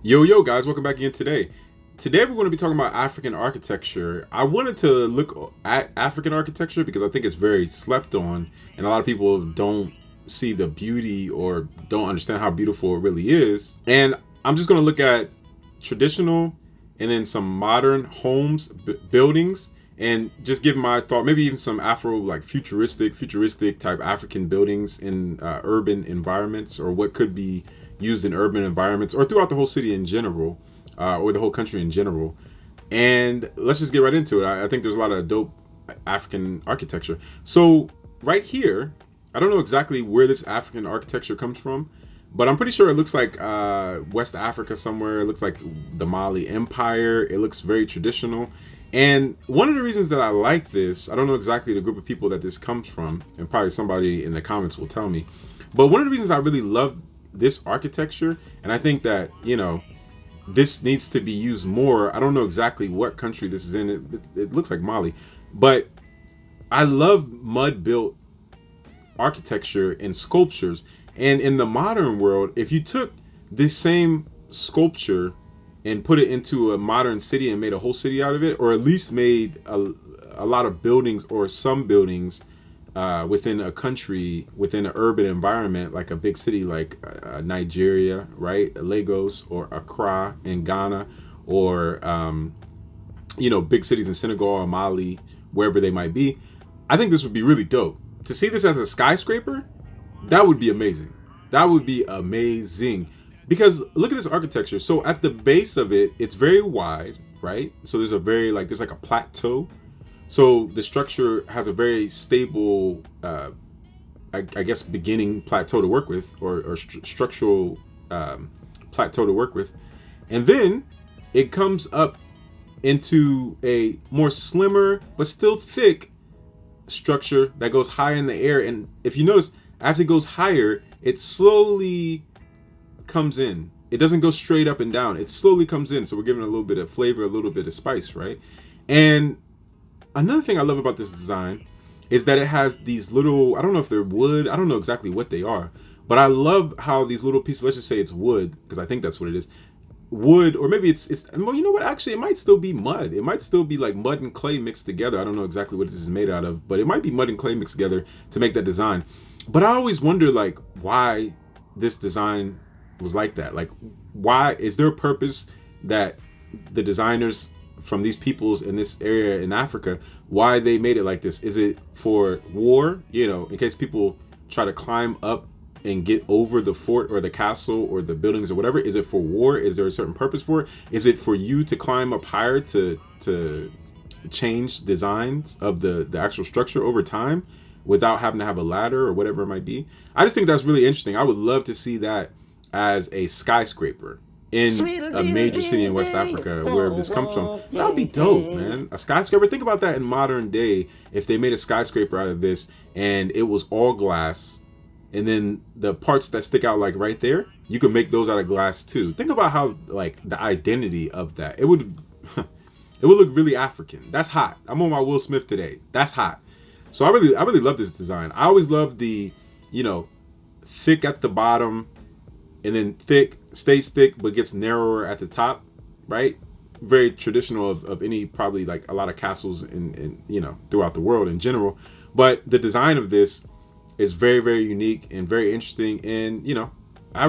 Yo guys, welcome back again today. Today we're going to be talking about African architecture. I wanted to look at African architecture because I think it's very slept on and a lot of people don't see the beauty or don't understand how beautiful it really is. And I'm just going to look at traditional and then some modern homes, buildings, and just give my thought, maybe even some futuristic type African buildings in urban environments, or what could be used in urban environments or throughout the whole city in general, or the whole country in general. And let's just get right into it. I think there's a lot of dope African architecture. So right here, I don't know exactly where this African architecture comes from, but I'm pretty sure it looks like West Africa somewhere. It looks like the Mali Empire. It looks very traditional. And one of the reasons that I like this, I don't know exactly the group of people that this comes from, and probably somebody in the comments will tell me, but one of the reasons I really love this architecture, and I think that, you know, this needs to be used more. I don't know exactly what country this is in. It looks like Mali, but I love mud built architecture and sculptures. And in the modern world, if you took this same sculpture and put it into a modern city and made a whole city out of it, or at least made a lot of buildings or some buildings within a country, within an urban environment, like a big city like Nigeria, right? Lagos or Accra in Ghana, or, big cities in Senegal or Mali, wherever they might be. I think this would be really dope. To see this as a skyscraper, that would be amazing. That would be amazing. Because look at this architecture. So at the base of it, it's very wide, right? So there's there's like a plateau. So the structure has a very stable, I guess, beginning plateau to work with, or structural plateau to work with. And then it comes up into a more slimmer, but still thick structure that goes high in the air. And if you notice, as it goes higher, it slowly comes in. It doesn't go straight up and down. It slowly comes in. So we're giving it a little bit of flavor, a little bit of spice, right? And another thing I love about this design is that it has these little, I don't know if they're wood, I don't know exactly what they are, but I love how these little pieces, let's just say it's wood, because I think that's what it is. Wood, or maybe it's well, you know what, actually it might still be mud. It might still be like mud and clay mixed together. I don't know exactly what this is made out of, but it might be mud and clay mixed together to make that design. But I always wonder, like, why this design was like that. Like, why is there a purpose that the designers from these peoples in this area in Africa, why they made it like this? Is it for war, in case people try to climb up and get over the fort or the castle or the buildings or whatever? Is it for war? Is there a certain purpose for it? Is it for you to climb up higher to change designs of the actual structure over time without having to have a ladder or whatever it might be? I just think that's really interesting. I would love to see that as a skyscraper in a major city in West Africa, wherever this comes from. That would be dope, man. A skyscraper. Think about that in modern day, if they made a skyscraper out of this and it was all glass, and then the parts that stick out, like right there, you could make those out of glass too. Think about how, like, the identity of that. It would look really African. That's hot. I'm on my Will Smith today. That's hot. So I really love this design. I always love the, thick at the bottom, and then thick, stays thick, but gets narrower at the top, right? Very traditional of any, probably like a lot of castles in throughout the world in general. But the design of this is very, very unique and very interesting. And, I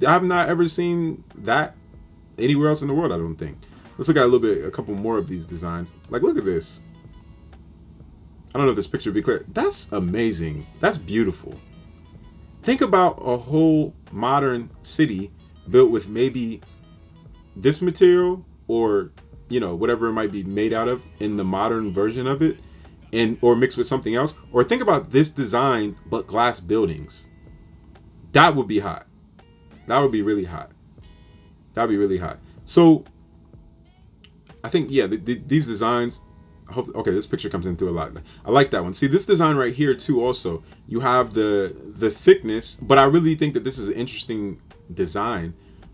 have not ever seen that anywhere else in the world, I don't think. Let's look at a couple more of these designs. Like, look at this. I don't know if this picture will be clear. That's amazing. That's beautiful. Think about a whole modern city built with maybe this material, or, whatever it might be made out of in the modern version of it, or mixed with something else. Or think about this design, but glass buildings. That would be hot. That would be really hot. That would be really hot. So I think, yeah, these designs, okay, this picture comes in through a lot. I like that one. See, this design right here too, also, you have the thickness, but I really think that this is an interesting design.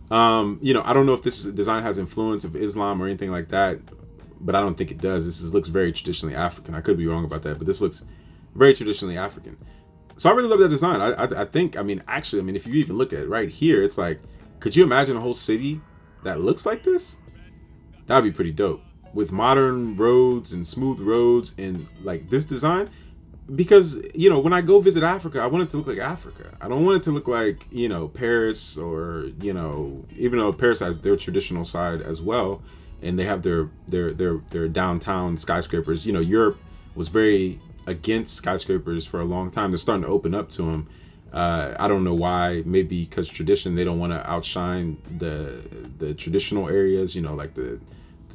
I don't know if this design has influence of Islam or anything like that, but I don't think it does. Looks very traditionally African. I could be wrong about that, but this looks very traditionally African. So I really love that design. I think, if you even look at it right here, it's like, Could you imagine a whole city that looks like this? That'd be pretty dope, with modern roads and smooth roads and like this design. Because when I go visit Africa, I want it to look like Africa. I don't want it to look like Paris, or even though Paris has their traditional side as well, and they have their downtown skyscrapers. Europe was very against skyscrapers for a long time. They're starting to open up to them. I don't know why. Maybe because tradition, they don't want to outshine the traditional areas. Like the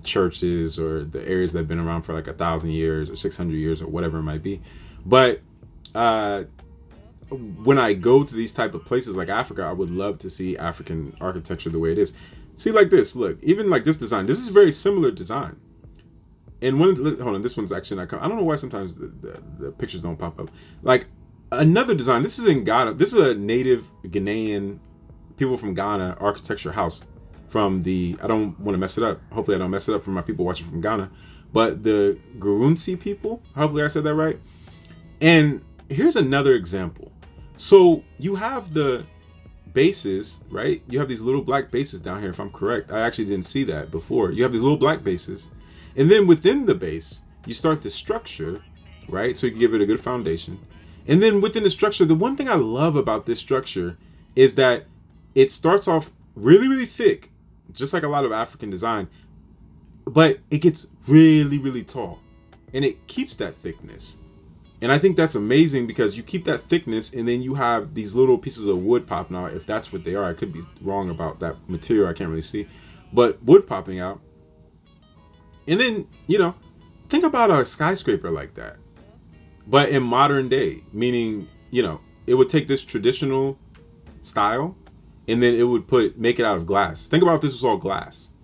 churches or the areas that have been around for like 1,000 years or 600 years or whatever it might be. But when I go to these type of places like Africa, I would love to see African architecture the way it is. See, like this. Look, even like this design. This is very similar design. And hold on, this one's actually not. I don't know why sometimes the pictures don't pop up. Like another design. This is in Ghana. This is a native Ghanaian, people from Ghana architecture house from the. I don't want to mess it up. Hopefully, I don't mess it up for my people watching from Ghana. But the Garunsi people. Hopefully, I said that right. And here's another example. So you have the bases, right? You have these little black bases down here, if I'm correct. I actually didn't see that before. You have these little black bases. And then within the base, you start the structure, right? So you can give it a good foundation. And then within the structure, the one thing I love about this structure is that it starts off really, really thick, just like a lot of African design, but it gets really, really tall. And it keeps that thickness. And I think that's amazing because you keep that thickness and then you have these little pieces of wood popping out, if that's what they are. I could be wrong about that material. I can't really see. But wood popping out. And then, think about a skyscraper like that. But in modern day, meaning, it would take this traditional style and then it would make it out of glass. Think about if this was all glass.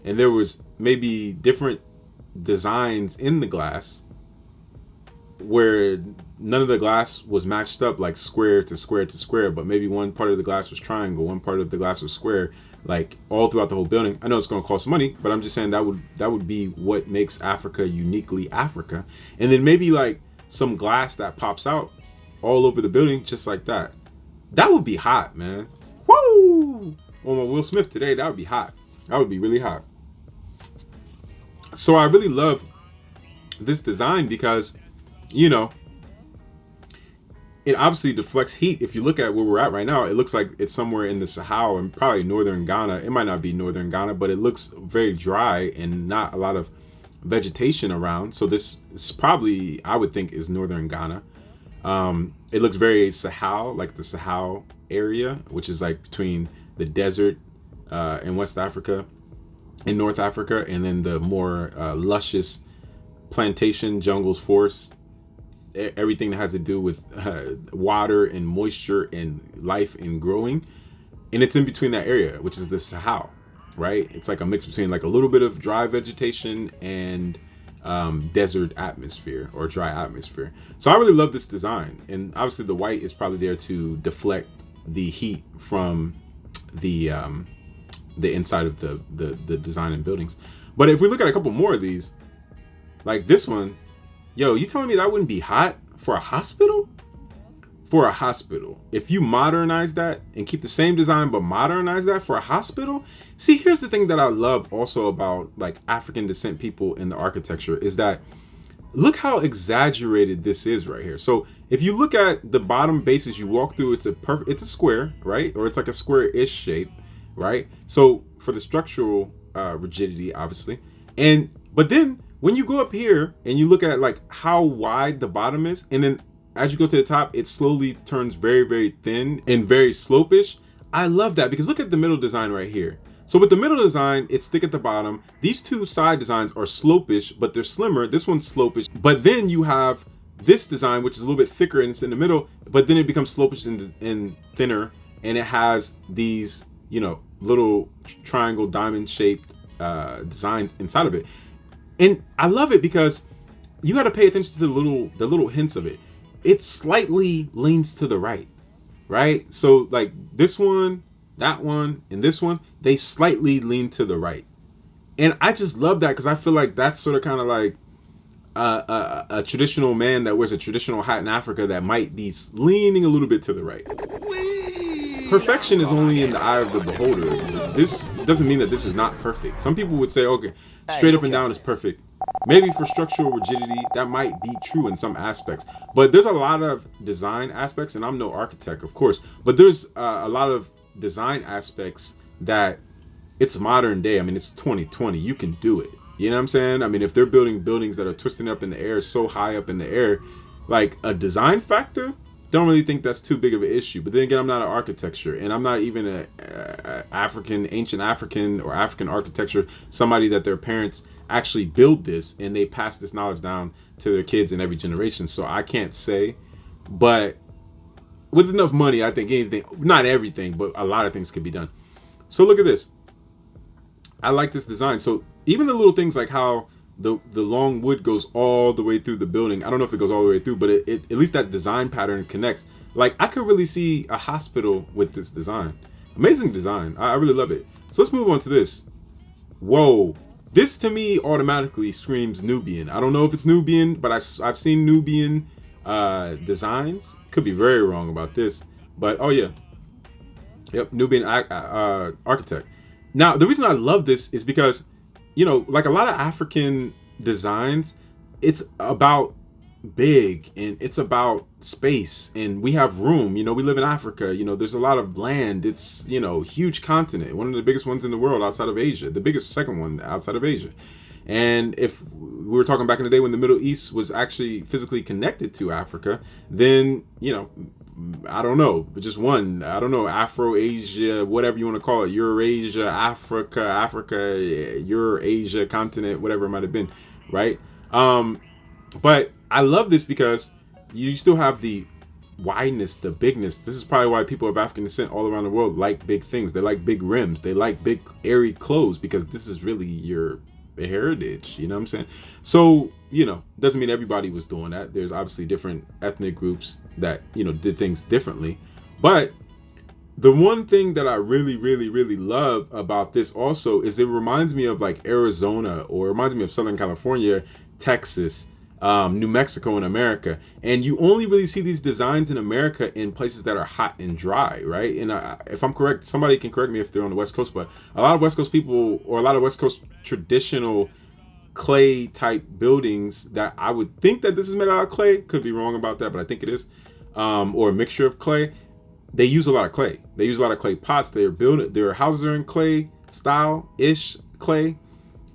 And there was maybe different designs in the glass where none of the glass was matched up like square to square to square, but maybe one part of the glass was triangle, one part of the glass was square, like all throughout the whole building. I know it's going to cost money, but I'm just saying that would be what makes Africa uniquely Africa. And then maybe like some glass that pops out all over the building just like that. That would be hot, man. Woo! On my Will Smith today, that would be hot. That would be really hot. So I really love this design because it obviously deflects heat. If you look at where we're at right now, it looks like it's somewhere in the Sahel and probably northern Ghana. It might not be northern Ghana, but it looks very dry and not a lot of vegetation around. So this is probably, I would think, is northern Ghana. It looks very Sahel, like the Sahel area, which is like between the desert in West Africa and North Africa, and then the more luscious plantation, jungles, forests, everything that has to do with water and moisture and life and growing. And it's in between that area, which is the Sahel, right? It's like a mix between like a little bit of dry vegetation and desert atmosphere or dry atmosphere. So I really love this design. And obviously the white is probably there to deflect the heat from the inside of the design and buildings. But if we look at a couple more of these, like this one, yo, you telling me that wouldn't be hot for a hospital? For a hospital. If you modernize that and keep the same design but modernize that for a hospital. See, here's the thing that I love also about like African descent people in the architecture is that look how exaggerated this is right here. So if you look at the bottom bases you walk through, it's a square, right? Or it's like a square-ish shape, right? So for the structural rigidity, obviously. But then when you go up here and you look at like how wide the bottom is, and then as you go to the top, it slowly turns very, very thin and very slopish. I love that because look at the middle design right here. So with the middle design, it's thick at the bottom. These two side designs are slopish, but they're slimmer. This one's slopish. But then you have this design, which is a little bit thicker and it's in the middle, but then it becomes slopish and thinner. And it has these, little triangle diamond shaped designs inside of it. And I love it because you got to pay attention to the little hints of it. It slightly leans to the right? So like this one, that one, and this one, they slightly lean to the right. And I just love that because I feel like that's sort of kind of like a traditional man that wears a traditional hat in Africa that might be leaning a little bit to the right. perfection is only in the eye of the beholder. This doesn't mean that this is not perfect. Some people would say, okay, straight up and down is perfect. Maybe for structural rigidity, that might be true in some aspects. But there's a lot of design aspects, and I'm no architect, of course, but there's a lot of design aspects that it's modern day. I mean, it's 2020. You can do it. You know what I'm saying? I mean, if they're building buildings that are twisting up in the air, so high up in the air, like a design factor, don't really think that's too big of an issue. But then again, I'm not an architecture, and I'm not even a ancient African or African architecture, somebody that their parents actually build this and they pass this knowledge down to their kids in every generation. So I can't say, but with enough money, I think anything, not everything, but a lot of things can be done. So look at this. I like this design. So even the little things like how the long wood goes all the way through the building. I don't know if it goes all the way through, but it at least that design pattern connects. Like I could really see a hospital with this design. Amazing design. I really love it. So let's move on to this. Whoa. This to me automatically screams Nubian. I don't know if it's Nubian, but I've seen Nubian designs. Could be very wrong about this, but oh yeah. Yep, Nubian architect. Now, the reason I love this is because, you know, like a lot of African designs, it's about big and it's about space and we have room. You know, we live in Africa, you know, there's a lot of land. It's, you know, huge continent, one of the biggest ones in the world outside of Asia, the biggest second one outside of Asia. And if we were talking back in the day when the Middle East was actually physically connected to Africa, then, you know, I don't know, but just one, I don't know, Afro-Asia, whatever you want to call it, Eurasia, Africa, Eurasia continent, whatever it might have been, right? But I love this because you still have the wideness, the bigness. This is probably why people of African descent all around the world like big things. They like big rims. They like big, airy clothes because this is really your heritage, you know what I'm saying? So, you know, doesn't mean everybody was doing that. There's obviously different ethnic groups that, you know, did things differently. But the one thing that I really, really, really love about this also is it reminds me of like Arizona, or it reminds me of Southern California, Texas, New Mexico in America. And you only really see these designs in America in places that are hot and dry, right? And if I'm correct, somebody can correct me if they're on the West Coast, but a lot of West Coast people, or a lot of West Coast traditional clay type buildings that I would think that this is made out of clay, could be wrong about that, but I think it is, or a mixture of clay. They use a lot of clay. They use a lot of clay pots. Their houses are in clay style-ish clay.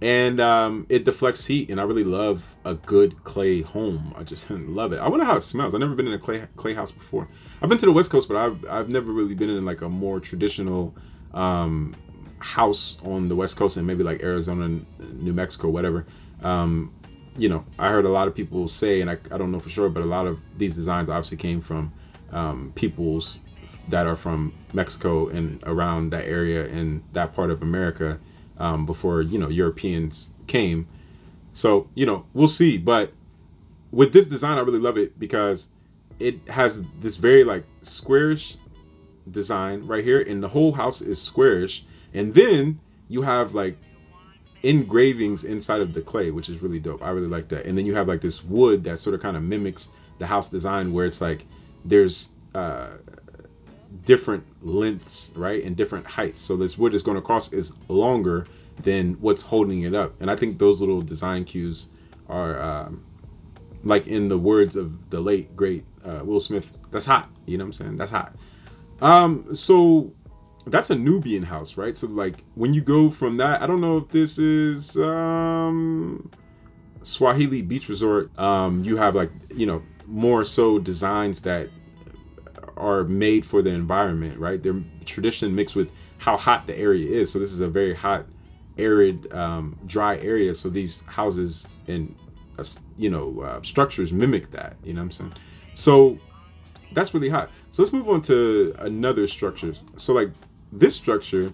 And it deflects heat, and I really love a good clay home. I just love it. I wonder how it smells. I've never been in a clay house before. I've been to the West Coast, but I've never really been in like a more traditional house on the West Coast, and maybe like Arizona, New Mexico, whatever. You know, I heard a lot of people say, and I don't know for sure, but a lot of these designs obviously came from peoples that are from Mexico and around that area and that part of America. Before, you know, Europeans came. So, you know, we'll see. But with this design, I really love it because it has this very like squarish design right here, and the whole house is squarish. And then you have like engravings inside of the clay, which is really dope. I really like that. And then you have like this wood that sort of kind of mimics the house design, where it's like there's different lengths, right, and different heights. So this wood is going across is longer than what's holding it up. And I think those little design cues are like in the words of the late great Will Smith, that's hot. You know what I'm saying? That's hot. So that's a Nubian house, right? So like when you go from that, I don't know if this is Swahili beach resort, you have like, you know, more so designs that are made for the environment, right? They're tradition mixed with how hot the area is. So this is a very hot, arid, dry area. So these houses and structures mimic that. You know what I'm saying? So that's really hot. So let's move on to another structures. So like this structure,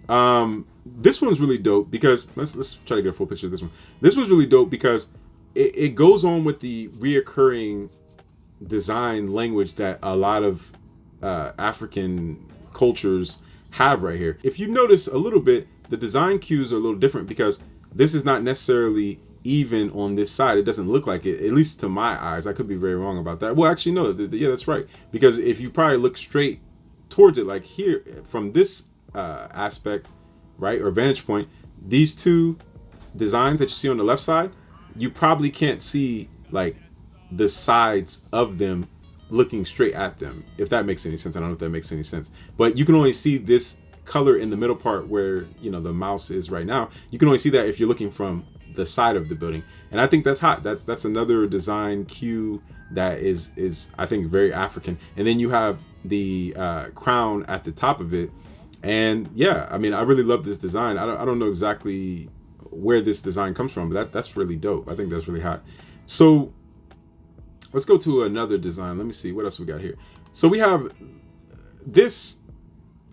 this one's really dope because let's try to get a full picture of this one. This one's really dope because it goes on with the reoccurring design language that a lot of African cultures have right here. If you notice a little bit, the design cues are a little different because this is not necessarily even on this side. It doesn't look like it, at least to my eyes. I could be very wrong about that. Well, actually, no, yeah, that's right. Because if you probably look straight towards it, like here from this aspect, right, or vantage point, these two designs that you see on the left side, you probably can't see like the sides of them looking straight at them, if that makes any sense. I don't know if that makes any sense, but you can only see this color in the middle part where, you know, the mouse is right now. You can only see that if you're looking from the side of the building, and I think that's hot. That's another design cue that is I think very African. And then you have the crown at the top of it, and yeah, I mean, I really love this design. I don't know exactly where this design comes from, but that's really dope. I think that's really hot. So let's go to another design. Let me see what else we got here. So we have this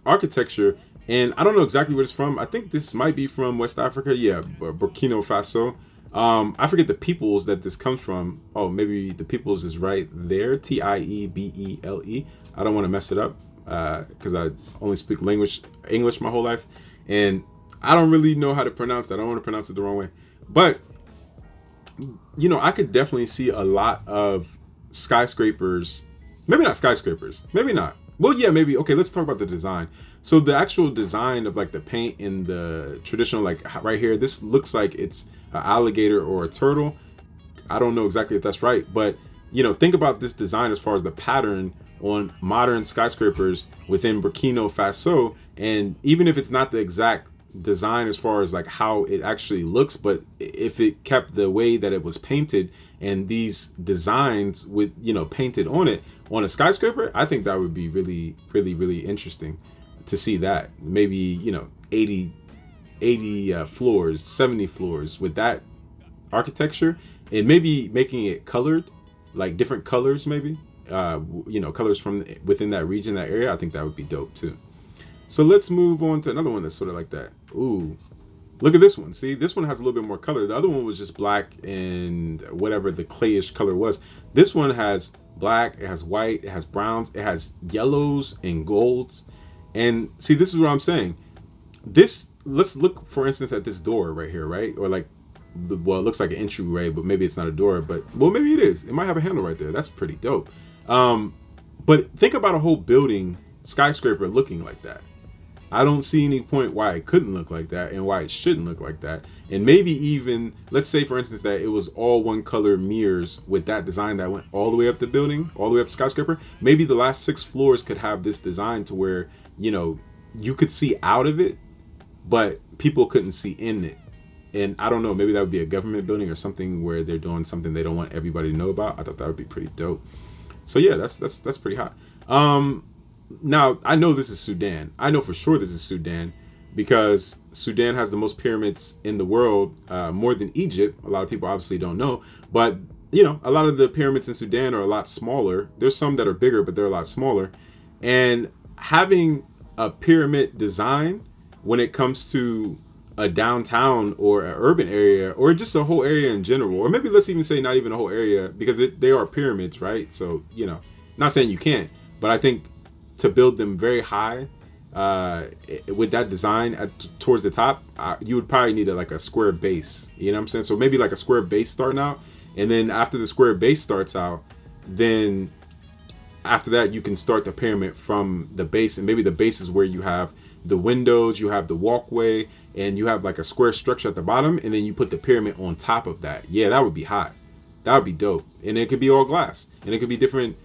architecture, and I don't know exactly where it's from. I think this might be from West Africa. Yeah, Burkina Faso. I forget the peoples that this comes from. Oh, maybe the peoples is right there. Tiebele. I don't want to mess it up because I only speak English my whole life, and I don't really know how to pronounce that. I don't want to pronounce it the wrong way. But, you know, I could definitely see a lot of skyscrapers. Maybe not skyscrapers. Maybe not. Well, yeah, maybe. Okay, let's talk about the design. So the actual design of like the paint in the traditional, like right here, this looks like it's an alligator or a turtle. I don't know exactly if that's right, but, you know, think about this design as far as the pattern on modern skyscrapers within Burkina Faso. And even if it's not the exact design as far as like how it actually looks, but if it kept the way that it was painted and these designs with, you know, painted on it on a skyscraper, I think that would be really, really, really interesting to see that. Maybe, you know, 80 floors, 70 floors with that architecture, and maybe making it colored, like different colors, maybe, you know, colors from within that region, that area. I think that would be dope too. So let's move on to another one that's sort of like that. Ooh, look at this one. See, this one has a little bit more color. The other one was just black and whatever the clayish color was. This one has black, it has white, it has browns, it has yellows and golds. And see, this is what I'm saying. This, let's look, for instance, at this door right here, right? Or like, well, it looks like an entryway, but maybe it's not a door, but, well, maybe it is. It might have a handle right there. That's pretty dope. But think about a whole building, skyscraper looking like that. I don't see any point why it couldn't look like that and why it shouldn't look like that. And maybe even, let's say for instance that it was all one color mirrors with that design that went all the way up the building, all the way up the skyscraper. Maybe the last 6 floors could have this design to where, you know, you could see out of it, but people couldn't see in it. And I don't know, maybe that would be a government building or something where they're doing something they don't want everybody to know about. I thought that would be pretty dope. So yeah, that's pretty hot. Now, I know this is Sudan. I know for sure this is Sudan because Sudan has the most pyramids in the world, more than Egypt. A lot of people obviously don't know. But, you know, a lot of the pyramids in Sudan are a lot smaller. There's some that are bigger, but they're a lot smaller. And having a pyramid design when it comes to a downtown or an urban area or just a whole area in general, or maybe let's even say not even a whole area because they are pyramids, right? So, you know, not saying you can't, but I think to build them very high with that design towards the top, you would probably need like a square base. You know what I'm saying? So maybe like a square base starting out, and then after the square base starts out, then after that you can start the pyramid from the base, and maybe the base is where you have the windows, you have the walkway, and you have like a square structure at the bottom, and then you put the pyramid on top of that. Yeah, that would be hot. That would be dope. And it could be all glass, and it could be different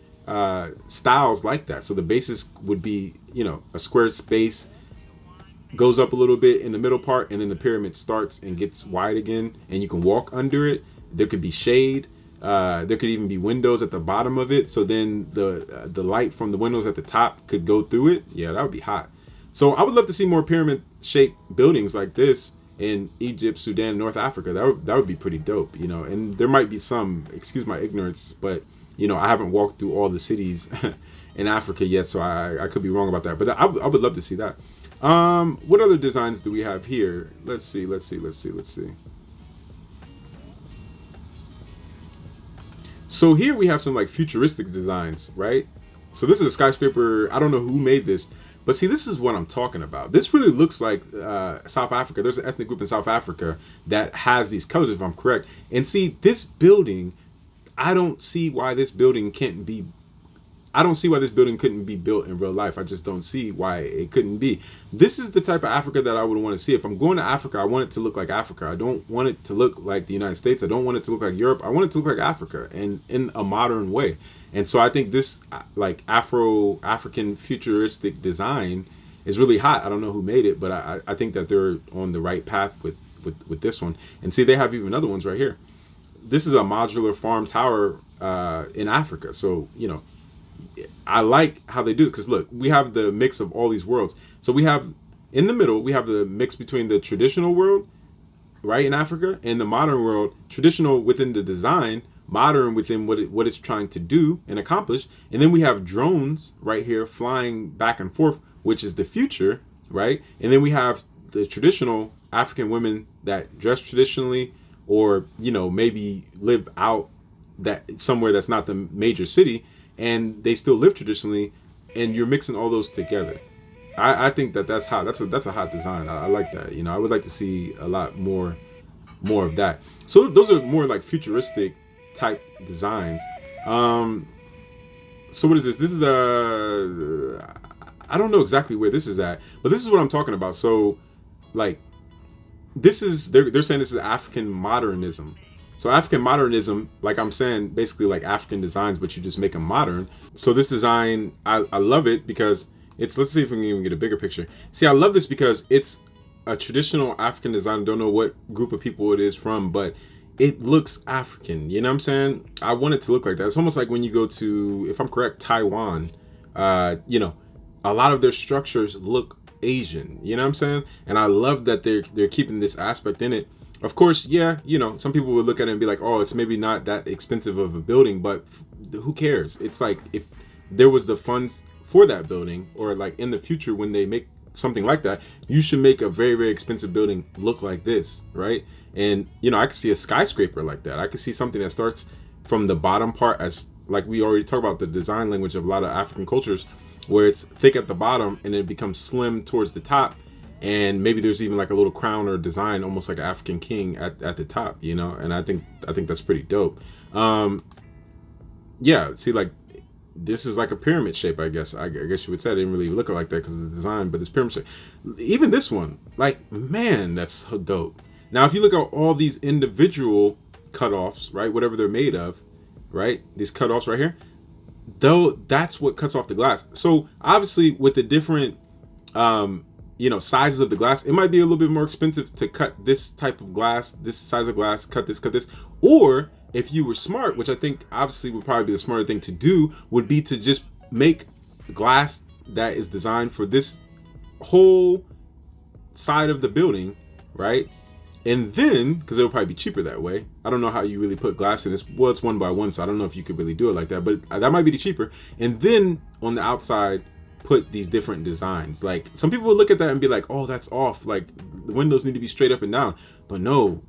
styles like that. So the basis would be, you know, a square space, goes up a little bit in the middle part, and then the pyramid starts and gets wide again, and you can walk under it. There could be shade. There could even be windows at the bottom of it, so then the light from the windows at the top could go through it. Yeah, that would be hot. So I would love to see more pyramid-shaped buildings like this in Egypt, Sudan, North Africa. That would be pretty dope, you know. And there might be some, excuse my ignorance, but you know, I haven't walked through all the cities in Africa yet, so I could be wrong about that. But I would love to see that. What other designs do we have here? Let's see. So here we have some like futuristic designs, right? So this is a skyscraper. I don't know who made this, but see, this is what I'm talking about. This really looks like South Africa. There's an ethnic group in South Africa that has these colors, if I'm correct. And see, this building, I don't see why this building can't be, I don't see why this building couldn't be built in real life. I just don't see why it couldn't be. This is the type of Africa that I would want to see. If I'm going to Africa, I want it to look like Africa. I don't want it to look like the United States. I don't want it to look like Europe. I want it to look like Africa, and in a modern way. And so I think this like African futuristic design is really hot. I don't know who made it, but I think that they're on the right path with this one. And see, they have even other ones right here. This is a modular farm tower in Africa. So, you know, I like how they do it, because look, we have the mix of all these worlds. So we have in the middle, we have the mix between the traditional world, right, in Africa, and the modern world. Traditional within the design, modern within what it's trying to do and accomplish. And then we have drones right here flying back and forth, which is the future, right? And then we have the traditional African women that dress traditionally, or, you know, maybe live out that somewhere that's not the major city, and they still live traditionally, and you're mixing all those together. I think that's hot. That's a hot design. I like that. You know, I would like to see a lot more of that. So those are more like futuristic type designs. So what is this? This is I don't know exactly where this is at, but this is what I'm talking about. So like, this is, they're saying this is African modernism. So African modernism, like I'm saying, basically like African designs, but you just make them modern. So this design, I love it because it's, let's see if we can even get a bigger picture. See, I love this because it's a traditional African design. I don't know what group of people it is from, but it looks African. You know what I'm saying? I want it to look like that. It's almost like when you go to, if I'm correct, Taiwan, you know, a lot of their structures look Asian. You know what I'm saying? And I love that they're keeping this aspect in it. Of course, yeah, you know, some people would look at it and be like, oh, it's maybe not that expensive of a building, but who cares? It's like, if there was the funds for that building, or like in the future when they make something like that, you should make a very, very expensive building look like this, right? And, you know, I could see a skyscraper like that. I could see something that starts from the bottom part, as like we already talked about the design language of a lot of African cultures, where it's thick at the bottom and then it becomes slim towards the top. And maybe there's even like a little crown or design, almost like an African king at the top, you know. And I think that's pretty dope. Yeah, see, like this is like a pyramid shape, I guess. I guess you would say. I didn't really look like that because of the design, but this pyramid shape. Even this one, like, man, that's so dope. Now, if you look at all these individual cutoffs, right, whatever they're made of, right, these cutoffs right here, though, that's what cuts off the glass. So obviously, with the different you know, sizes of the glass, it might be a little bit more expensive to cut this type of glass, this size of glass, cut this, or if you were smart, which I think obviously would probably be the smarter thing to do, would be to just make glass that is designed for this whole side of the building, right? And then, because it would probably be cheaper that way. I don't know how you really put glass in this. Well, it's 1x1, so I don't know if you could really do it like that, but that might be the cheaper. And then on the outside, put these different designs. Like, some people would look at that and be like, oh, that's off, like the windows need to be straight up and down. But no,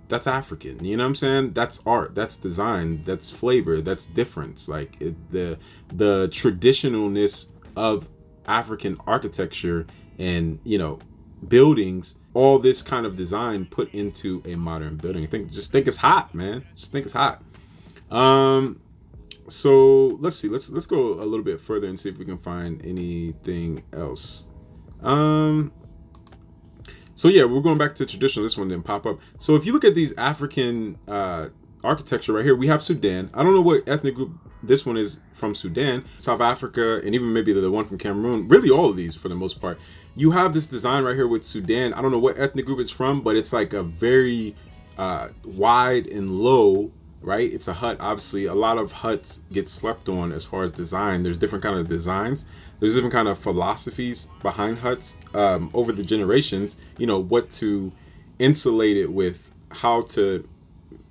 that's African, you know what I'm saying? That's art, that's design, that's flavor, that's difference. Like the traditionalness of African architecture and, you know, buildings, all this kind of design put into a modern building. Just think it's hot, man. Just think it's hot. So let's see. Let's go a little bit further and see if we can find anything else. So yeah, we're going back to traditional. This one didn't pop up. So if you look at these African architecture right here, we have Sudan. I don't know what ethnic group this one is from. Sudan, South Africa, and even maybe the one from Cameroon. Really, all of these for the most part. You have this design right here with Sudan. I don't know what ethnic group it's from, but it's like a very wide and low. Right, it's a hut. Obviously, a lot of huts get slept on as far as design. There's different kind of designs. There's different kind of philosophies behind huts over the generations. You know, what to insulate it with, how to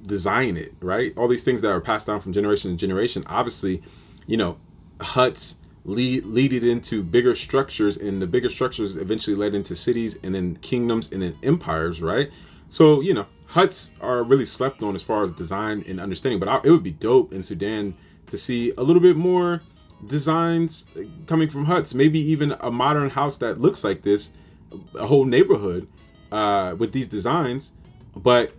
design it. Right, all these things that are passed down from generation to generation. Obviously, you know, huts lead it into bigger structures, and the bigger structures eventually led into cities, and then kingdoms, and then empires. Right, so you know, huts are really slept on as far as design and understanding, but it would be dope in Sudan to see a little bit more designs coming from huts. Maybe even a modern house that looks like this, a whole neighborhood with these designs, but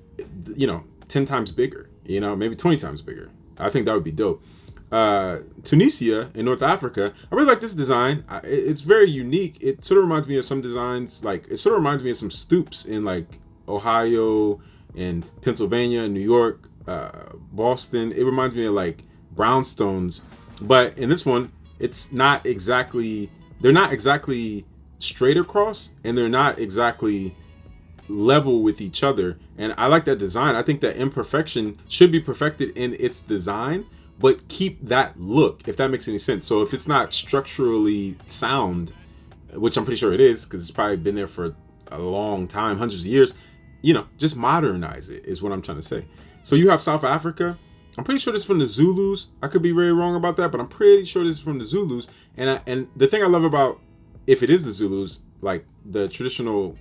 you know, 10 times bigger, you know, maybe 20 times bigger. I think that would be dope. Tunisia in North Africa. I really like this design. It's very unique. It sort of reminds me of some designs, like it sort of reminds me of some stoops in like Ohio and Pennsylvania, New York, Boston. It reminds me of like brownstones, but in this one, it's not exactly. They're not exactly straight across, and they're not exactly level with each other. And I like that design. I think that imperfection should be perfected in its design, but keep that look, if that makes any sense. So if it's not structurally sound, which I'm pretty sure it is, because it's probably been there for a long time, hundreds of years, just modernize it is what I'm trying to say. So you have South Africa. I'm pretty sure this is from the Zulus. I could be very wrong about that, but I'm pretty sure this is from the Zulus. And the thing I love about, if it is the Zulus, like the traditional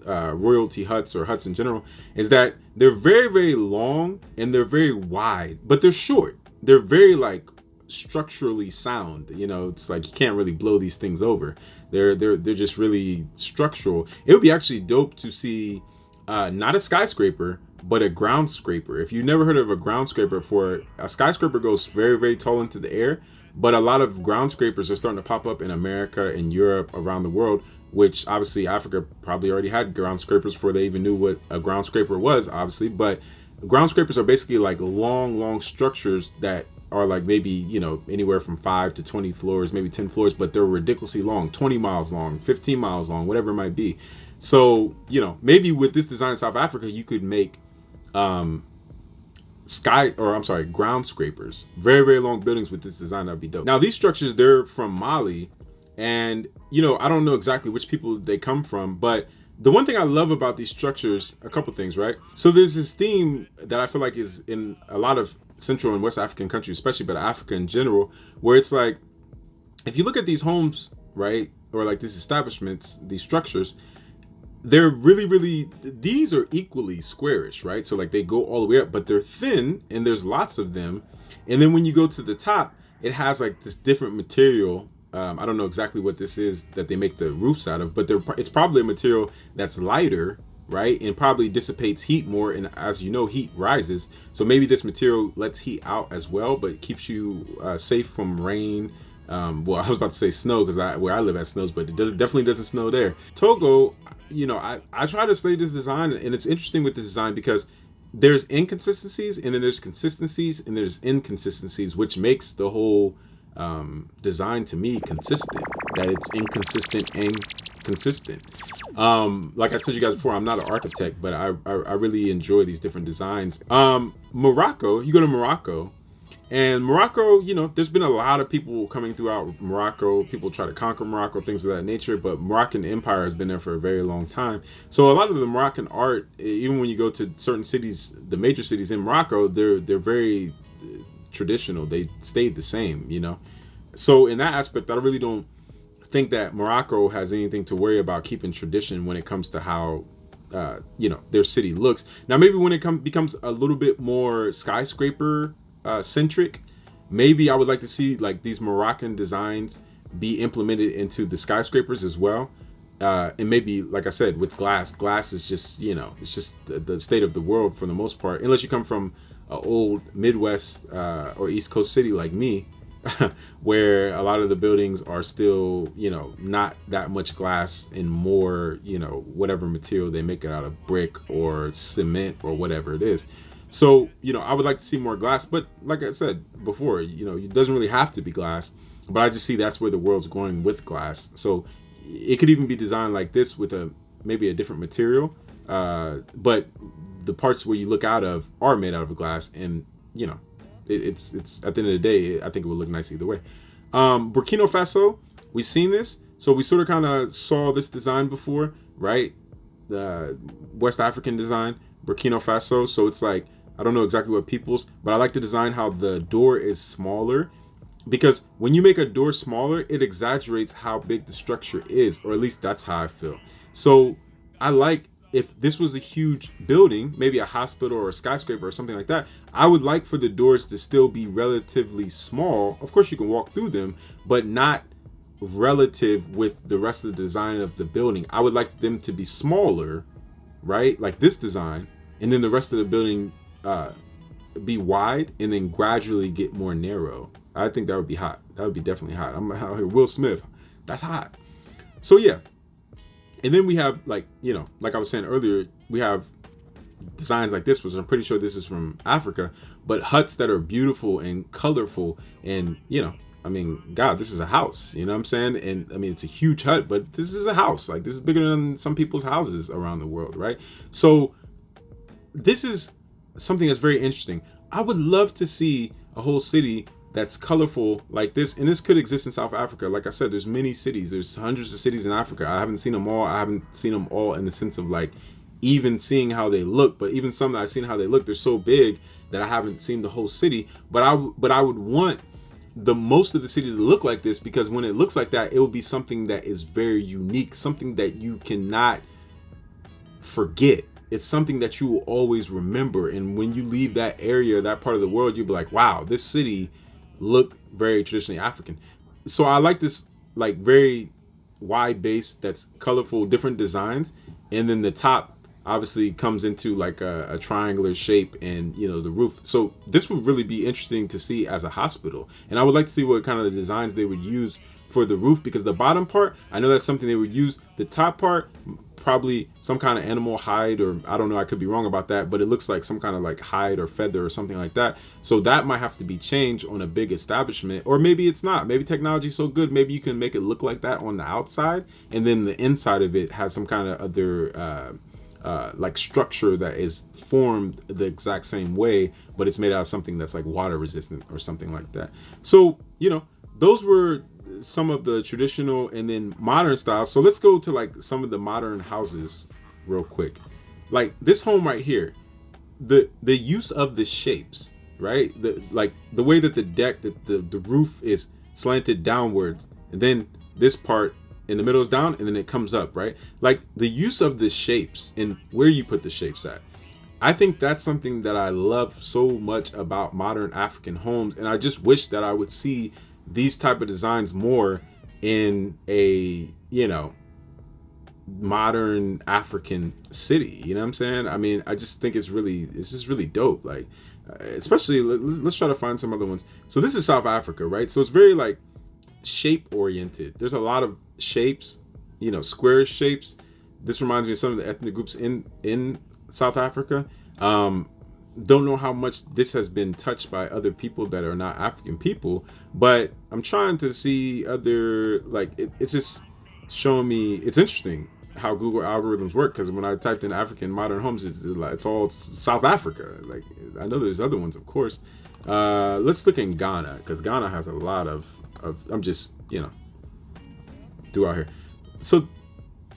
royalty huts or huts in general, is that they're very, very long and they're very wide, but they're short. They're very like structurally sound. It's like you can't really blow these things over. They're just really structural. It would be actually dope to see not a skyscraper, but a ground scraper. If you've never heard of a ground scraper before, a skyscraper goes very, very tall into the air, but a lot of ground scrapers are starting to pop up in America and Europe, around the world, which obviously Africa probably already had ground scrapers before they even knew what a ground scraper was, obviously. But ground scrapers are basically like long structures that are like maybe, anywhere from 5 to 20 floors, maybe 10 floors, but they're ridiculously long, 20 miles long, 15 miles long, whatever it might be. So, maybe with this design in South Africa, you could make ground scrapers, very, very long buildings with this design. That'd be dope. Now, these structures, they're from Mali, and I don't know exactly which people they come from, but the one thing I love about these structures, a couple things, right? So there's this theme that I feel like is in a lot of Central and West African countries, especially, but Africa in general, where it's like, if you look at these homes, right, or like these establishments, these structures, they're really, really, these are equally squarish, right? So like they go all the way up, but they're thin and there's lots of them. And then when you go to the top, it has like this different material. I don't know exactly what this is that they make the roofs out of, but it's probably a material that's lighter, right? And probably dissipates heat more. And as you know, heat rises. So maybe this material lets heat out as well, but keeps you safe from rain. Well, I was about to say snow because where I live at snows, but it definitely doesn't snow there. Togo, I try to study this design, and it's interesting with this design because there's inconsistencies and then there's consistencies and there's inconsistencies, which makes the whole design to me consistent, that it's inconsistent and consistent. Like I told you guys before, I'm not an architect, but I really enjoy these different designs. Morocco, you go to Morocco, and Morocco, there's been a lot of people coming throughout Morocco. People try to conquer Morocco, things of that nature, but Moroccan Empire has been there for a very long time. So a lot of the Moroccan art, even when you go to certain cities, the major cities in Morocco, they're very traditional. They stayed the same, So in that aspect, I really don't think that Morocco has anything to worry about keeping tradition when it comes to how their city looks. Now maybe when it becomes a little bit more skyscraper centric, maybe I would like to see like these Moroccan designs be implemented into the skyscrapers as well. And maybe, like I said, with glass is just, it's just the state of the world for the most part, unless you come from an old Midwest or East Coast city like me, where a lot of the buildings are still, not that much glass and more, whatever material they make it out of, brick or cement or whatever it is. So, I would like to see more glass, but like I said before, it doesn't really have to be glass, but I just see that's where the world's going with glass. So it could even be designed like this with maybe a different material, but the parts where you look out of are made out of glass, and it's at the end of the day, I think it would look nice either way. Burkina Faso, we've seen this, so we sort of kind of saw this design before, right? The West African design, Burkina Faso. So it's like, I don't know exactly what people's, but I like the design how the door is smaller, because when you make a door smaller, it exaggerates how big the structure is, or at least that's how I feel. So I like, if this was a huge building, maybe a hospital or a skyscraper or something like that, I would like for the doors to still be relatively small. Of course, you can walk through them, but not relative with the rest of the design of the building. I would like them to be smaller, right? Like this design, and then the rest of the building be wide and then gradually get more narrow. I think that would be hot. That would be definitely hot. I'm out here, Will Smith. That's hot. So yeah. And then we have, like, you know, like I was saying earlier, we have designs like this, which I'm pretty sure this is from Africa, but huts that are beautiful and colorful. And, you know, I mean, God, this is a house, you know what I'm saying? And I mean, it's a huge hut, but this is a house. Like, this is bigger than some people's houses around the world, right? So this is something that's very interesting. I would love to see a whole city that's colorful like this, and this could exist in South Africa. Like I said, there's many cities, there's hundreds of cities in Africa. I haven't seen them all. I haven't seen them all in the sense of like even seeing how they look, but even some that I've seen how they look, they're so big that I haven't seen the whole city. But I would want the most of the city to look like this, because when it looks like that, it will be something that is very unique, something that you cannot forget. It's something that you will always remember. And when you leave that area, that part of the world, you'll be like, wow, this city looked very traditionally African. So I like this, like, very wide base that's colorful, different designs. And then the top obviously comes into like a triangular shape, and, you know, the roof. So this would really be interesting to see as a hospital. And I would like to see what kind of the designs they would use for the roof, because the bottom part, I know that's something they would use. The top part, probably some kind of animal hide, or I don't know, I could be wrong about that, but it looks like some kind of like hide or feather or something like that. So that might have to be changed on a big establishment, or maybe it's not. Maybe technology is so good, maybe you can make it look like that on the outside, and then the inside of it has some kind of other like structure that is formed the exact same way, but it's made out of something that's like water resistant or something like that. So, you know, those were some of the traditional and then modern styles. So let's go to like some of the modern houses real quick. Like this home right here, the use of the shapes, right? The way that the deck, the roof is slanted downwards, and then this part in the middle is down, and then it comes up, right? Like the use of the shapes and where you put the shapes at. I think that's something that I love so much about modern African homes, and I just wish that I would see these type of designs more in a, you know, modern African city. You know what I'm saying? I mean, I just think it's just really dope. Like, especially let's try to find some other ones. So this is South Africa, right? So it's very like shape oriented. There's a lot of shapes, you know, square shapes. This reminds me of some of the ethnic groups in South Africa. Don't know how much this has been touched by other people that are not African people, but I'm trying to see other, like, it's just showing me, it's interesting how Google algorithms work, because when I typed in African modern homes, it's all South Africa. Like, I know there's other ones, of course. Let's look in Ghana, because Ghana has a lot of I'm just, you know, throughout here. So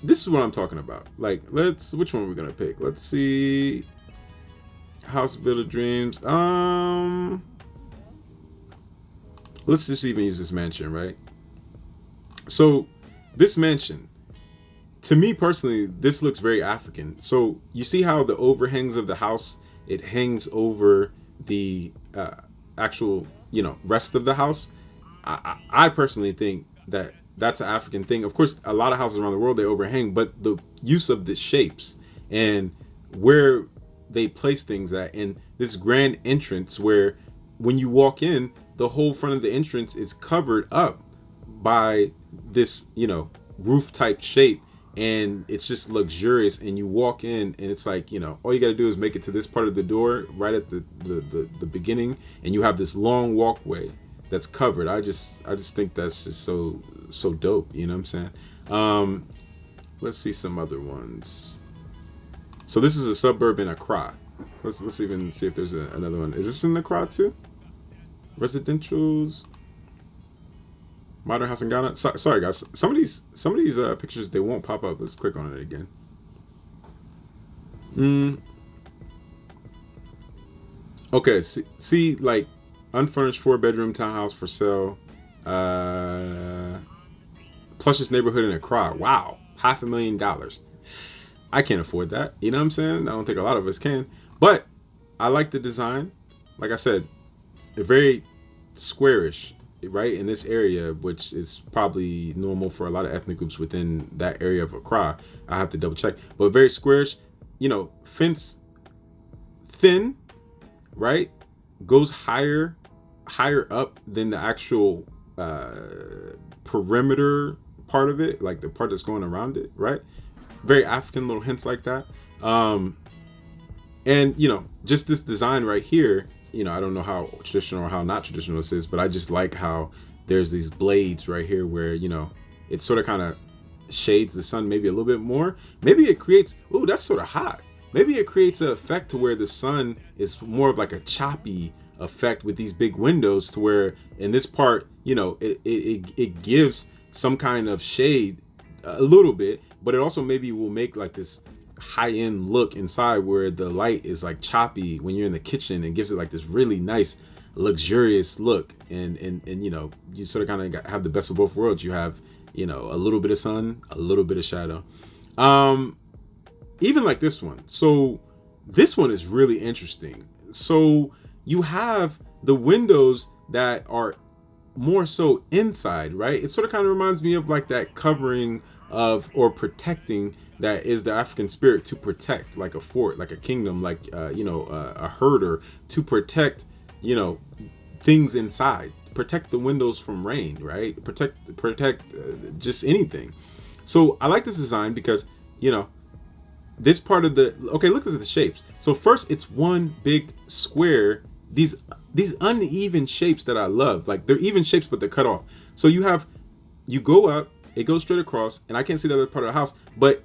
this is what I'm talking about. Like, which one are we gonna pick? Let's see. House Builder Dreams. Let's just even use this mansion, right? So this mansion, to me personally, this looks very African. So you see how the overhangs of the house, it hangs over the actual, you know, rest of the house. I personally think that that's an African thing. Of course, a lot of houses around the world, they overhang, but the use of the shapes and where they place things at, and this grand entrance where when you walk in, the whole front of the entrance is covered up by this, you know, roof type shape, and it's just luxurious. And you walk in, and it's like, you know, all you got to do is make it to this part of the door right at the beginning, and you have this long walkway that's covered. I just think that's just so dope, you know what I'm saying? Let's see some other ones. So this is a suburb in Accra. Let's even see if there's another one. Is this in Accra too? Residentials. Modern house in Ghana. Sorry guys. Some of these pictures, they won't pop up. Let's click on it again. Okay. See, like unfurnished 4-bedroom townhouse for sale. Plushest neighborhood in Accra. Wow, $500,000. I can't afford that. You know what I'm saying? I don't think a lot of us can. But I like the design. Like I said, a very squarish, right, in this area, which is probably normal for a lot of ethnic groups within that area of Accra. I have to double check. But very squarish, you know, fence thin, right? goes higher up than the actual perimeter part of it, like the part that's going around it, right? Very African, little hints like that. And you know, just this design right here, you know, I don't know how traditional or how not traditional this is, but I just like how there's these blades right here where, you know, it sort of kind of shades the sun maybe a little bit more. Maybe it creates, ooh, that's sort of hot. Maybe it creates an effect to where the sun is more of like a choppy effect with these big windows, to where in this part, you know, it gives some kind of shade a little bit, but it also maybe will make like this high-end look inside where the light is like choppy when you're in the kitchen, and gives it like this really nice luxurious look. And you know, you sort of kind of have the best of both worlds. You have, you know, a little bit of sun, a little bit of shadow. Even like this one. So this one is really interesting. So you have the windows that are more so inside, right? It sort of kind of reminds me of like that covering of, or protecting, that is the African spirit, to protect, like a fort, like a kingdom, like you know, a herder, to protect, you know, things inside, protect the windows from rain, right? Protect just anything. So I like this design because, you know, this part of the, okay, look at the shapes. So first, it's one big square, these uneven shapes that I love. Like, they're even shapes, but they're cut off. So you go up, it goes straight across, and I can't see the other part of the house, but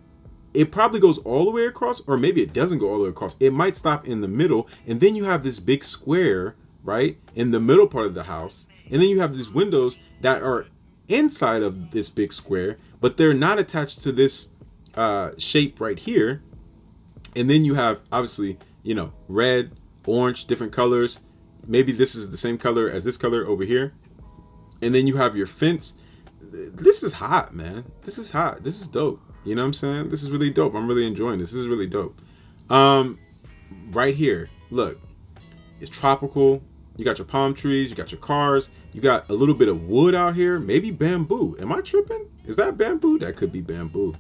it probably goes all the way across, or maybe it doesn't go all the way across. It might stop in the middle, and then you have this big square, right, in the middle part of the house. And then you have these windows that are inside of this big square, but they're not attached to this shape right here. And then you have, obviously, you know, red, orange, different colors. Maybe this is the same color as this color over here. And then you have your fence. This is hot, man. This is hot. This is dope. You know what I'm saying? This is really dope. I'm really enjoying this. This is really dope. Right here, look, it's tropical. You got your palm trees, you got your cars, you got a little bit of wood out here, maybe bamboo. Am I tripping? Is that bamboo? That could be bamboo.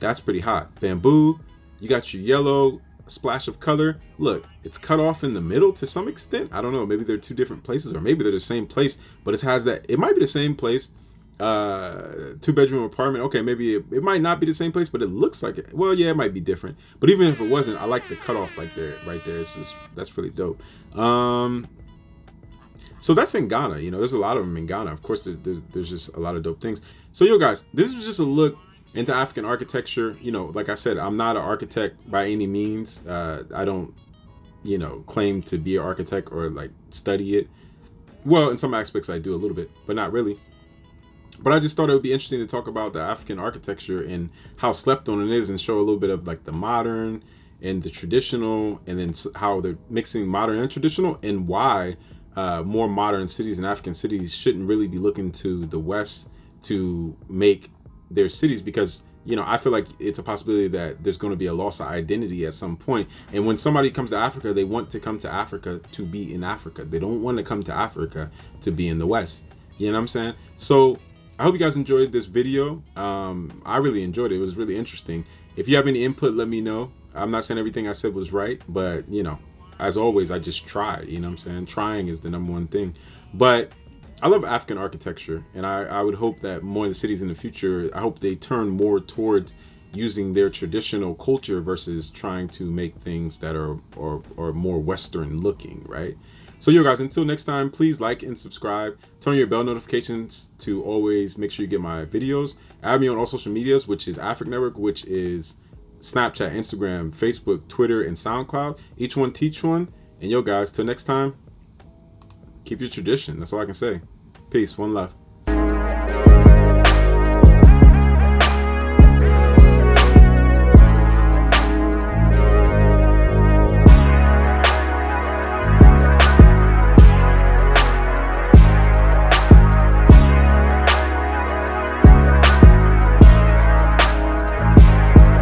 That's pretty hot. Bamboo. You got your yellow splash of color. Look, it's cut off in the middle to some extent. I don't know. Maybe they're two different places, or maybe they're the same place, but it has that. It might be the same place. 2-bedroom apartment. Okay, maybe it might not be the same place, but it looks like it. Well, yeah, it might be different. But even if it wasn't, I like the cutoff like there, right there. It's just, that's really dope. So that's in Ghana. You know, there's a lot of them in Ghana. Of course, there's just a lot of dope things. So yo guys, this was just a look into African architecture. You know, like I said, I'm not an architect by any means. I don't, you know, claim to be an architect or like study it. Well, in some aspects I do a little bit, but not really. But I just thought it would be interesting to talk about the African architecture and how slept on it is, and show a little bit of like the modern and the traditional, and then how they're mixing modern and traditional, and why more modern cities and African cities shouldn't really be looking to the West to make their cities, because, you know, I feel like it's a possibility that there's going to be a loss of identity at some point. And when somebody comes to Africa, they want to come to Africa to be in Africa. They don't want to come to Africa to be in the West. You know what I'm saying? So I hope you guys enjoyed this video. I really enjoyed it. It was really interesting. If you have any input, let me know. I'm not saying everything I said was right, but, you know, as always, I just try. You know what I'm saying? Trying is the #1 thing. But I love African architecture, and I would hope that more of the cities in the future, I hope they turn more towards using their traditional culture versus trying to make things that are more Western looking, right? So yo guys, until next time, please like and subscribe. Turn on your bell notifications to always make sure you get my videos. Add me on all social medias, which is African Network, which is Snapchat, Instagram, Facebook, Twitter, and SoundCloud. Each one teach one. And yo guys, till next time, keep your tradition. That's all I can say. Peace. One love.